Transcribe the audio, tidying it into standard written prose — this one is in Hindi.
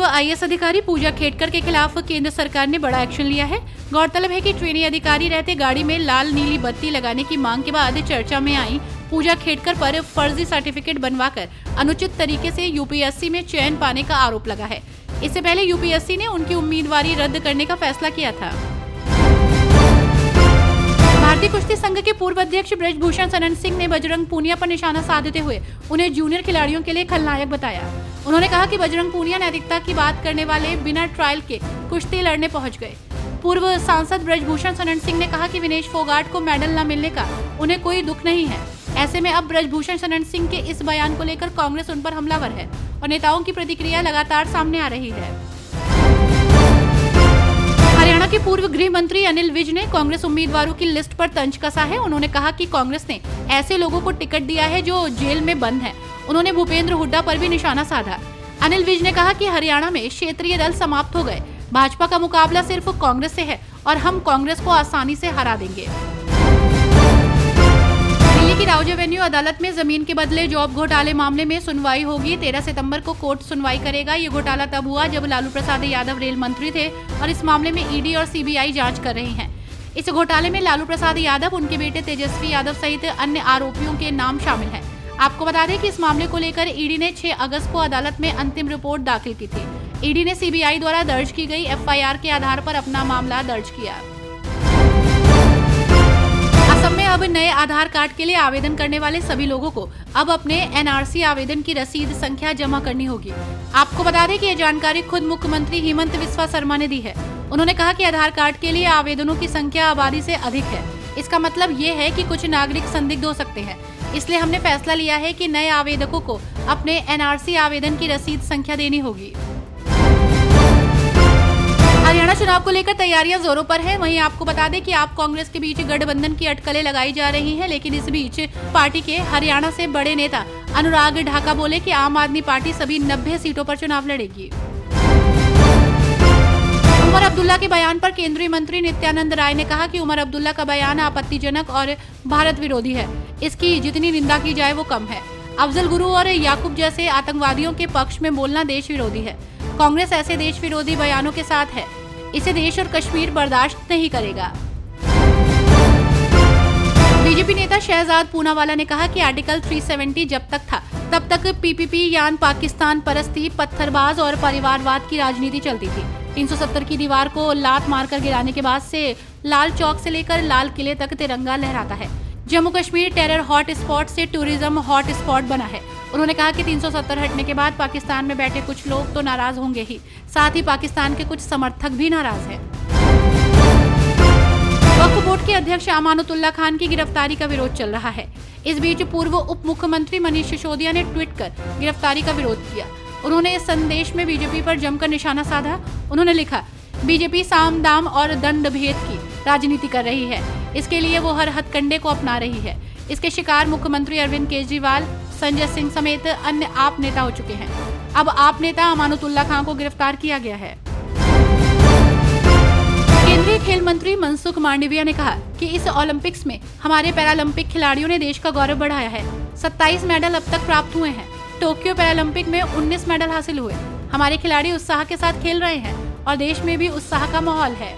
पूर्व आईएएस अधिकारी पूजा खेडकर के खिलाफ केंद्र सरकार ने बड़ा एक्शन लिया है। गौरतलब है कि ट्रेनी अधिकारी रहते गाड़ी में लाल नीली बत्ती लगाने की मांग के बाद चर्चा में आई पूजा खेडकर पर फर्जी सर्टिफिकेट बनवाकर अनुचित तरीके से यूपीएससी में चयन पाने का आरोप लगा है। इससे पहले यूपीएससी ने उनकी उम्मीदवारी रद्द करने का फैसला किया था। भारतीय कुश्ती संघ के पूर्व अध्यक्ष ब्रजभूषण शरण सिंह ने बजरंग पूनिया पर निशाना साधते हुए उन्हें जूनियर खिलाड़ियों के लिए खलनायक बताया। उन्होंने कहा कि बजरंग पूनिया नैतिकता की बात करने वाले बिना ट्रायल के कुश्ती लड़ने पहुंच गए। पूर्व सांसद ब्रजभूषण शरण सिंह ने कहा कि विनेश फोगाट को मेडल न मिलने का उन्हें कोई दुख नहीं है। ऐसे में अब ब्रजभूषण शरण सिंह के इस बयान को लेकर कांग्रेस उन पर हमलावर है और नेताओं की प्रतिक्रिया लगातार सामने आ रही है। हरियाणा के पूर्व गृह मंत्री अनिल विज ने कांग्रेस उम्मीदवारों की लिस्ट पर तंज कसा है। उन्होंने कहा कि कांग्रेस ने ऐसे लोगों को टिकट दिया है जो जेल में बंद हैं। उन्होंने भूपेंद्र हुड्डा पर भी निशाना साधा। अनिल विज ने कहा कि हरियाणा में क्षेत्रीय दल समाप्त हो गए। भाजपा का मुकाबला सिर्फ कांग्रेस से है और हम कांग्रेस को आसानी से हरा देंगे। दिल्ली की राउज एवेन्यू अदालत में जमीन के बदले जॉब घोटाले मामले में सुनवाई होगी। 13 सितंबर को कोर्ट सुनवाई करेगा। ये घोटाला तब हुआ जब लालू प्रसाद यादव रेल मंत्री थे और इस मामले में ईडी और सीबीआई जांच कर रही हैं। इस घोटाले में लालू प्रसाद यादव, उनके बेटे तेजस्वी यादव सहित अन्य आरोपियों के नाम शामिल हैं। आपको बता दें कि इस मामले को लेकर ईडी ने 6 अगस्त को अदालत में अंतिम रिपोर्ट दाखिल की थी। ईडी ने सीबीआई द्वारा दर्ज की गई एफआईआर के आधार पर अपना मामला दर्ज किया। असम में अब नए आधार कार्ड के लिए आवेदन करने वाले सभी लोगों को अब अपने एनआरसी आवेदन की रसीद संख्या जमा करनी होगी। आपको बता दें कि यह जानकारी खुद मुख्यमंत्री हेमंत बिस्वा शर्मा ने दी है। उन्होंने कहा कि आधार कार्ड के लिए आवेदनों की संख्या आबादी से अधिक है। इसका मतलब ये है कि कुछ नागरिक संदिग्ध हो सकते हैं। इसलिए हमने फैसला लिया है कि नए आवेदकों को अपने एनआरसी आवेदन की रसीद संख्या देनी होगी। हरियाणा चुनाव को लेकर तैयारियां जोरों पर हैं। वहीं आपको बता दें कि आप कांग्रेस के बीच गठबंधन की अटकलें लगाई जा रही हैं, लेकिन इस बीच पार्टी के हरियाणा से बड़े नेता अनुराग ढाका बोले कि आम आदमी पार्टी सभी 90 सीटों पर चुनाव लड़ेगी। उमर अब्दुल्ला के बयान पर केंद्रीय मंत्री नित्यानंद राय ने कहा कि उमर अब्दुल्ला का बयान आपत्तिजनक और भारत विरोधी है। इसकी जितनी निंदा की जाए वो कम है। अफजल गुरु और याकूब जैसे आतंकवादियों के पक्ष में बोलना देश विरोधी है। कांग्रेस ऐसे देश विरोधी बयानों के साथ है। इसे देश और कश्मीर बर्दाश्त नहीं करेगा। बीजेपी नेता शहजाद पूनावाला ने कहा कि आर्टिकल 370 जब तक था तब तक पीपीपी यानी पाकिस्तान परस्ती, पत्थरबाज और परिवारवाद की राजनीति चलती थी। 370 की दीवार को लात मारकर गिराने के बाद से लाल चौक से लेकर लाल किले तक तिरंगा लहराता है। Jammu Kashmir terror hot spot से टूरिज्म हॉट स्पॉट बना है। उन्होंने कहा कि 370 हटने के बाद पाकिस्तान में बैठे कुछ लोग तो नाराज होंगे ही, साथ ही पाकिस्तान के कुछ समर्थक भी नाराज हैं। वक्फ बोर्ड के अध्यक्ष अमानतुल्लाह खान की गिरफ्तारी का विरोध चल रहा है। इस बीच पूर्व उप मुख्यमंत्री मनीष सिसोदिया ने ट्वीट कर गिरफ्तारी का विरोध किया। उन्होंने इस संदेश में बीजेपी पर जमकर निशाना साधा। उन्होंने लिखा, बीजेपी साम दाम और दंड भेद की राजनीति कर रही है। इसके लिए वो हर हथकंडे को अपना रही है। इसके शिकार मुख्यमंत्री अरविंद केजरीवाल, संजय सिंह समेत अन्य आप नेता हो चुके हैं। अब आप नेता अमानतुल्लाह खान को गिरफ्तार किया गया है। केंद्रीय खेल मंत्री मनसुख मांडविया ने कहा कि इस ओलंपिक्स में हमारे पैरालंपिक खिलाड़ियों ने देश का गौरव बढ़ाया है। 27 मेडल अब तक प्राप्त हुए हैं। टोक्यो पैरालंपिक में 19 मेडल हासिल हुए। हमारे खिलाड़ी उत्साह के साथ खेल रहे हैं और देश में भी उत्साह का माहौल है।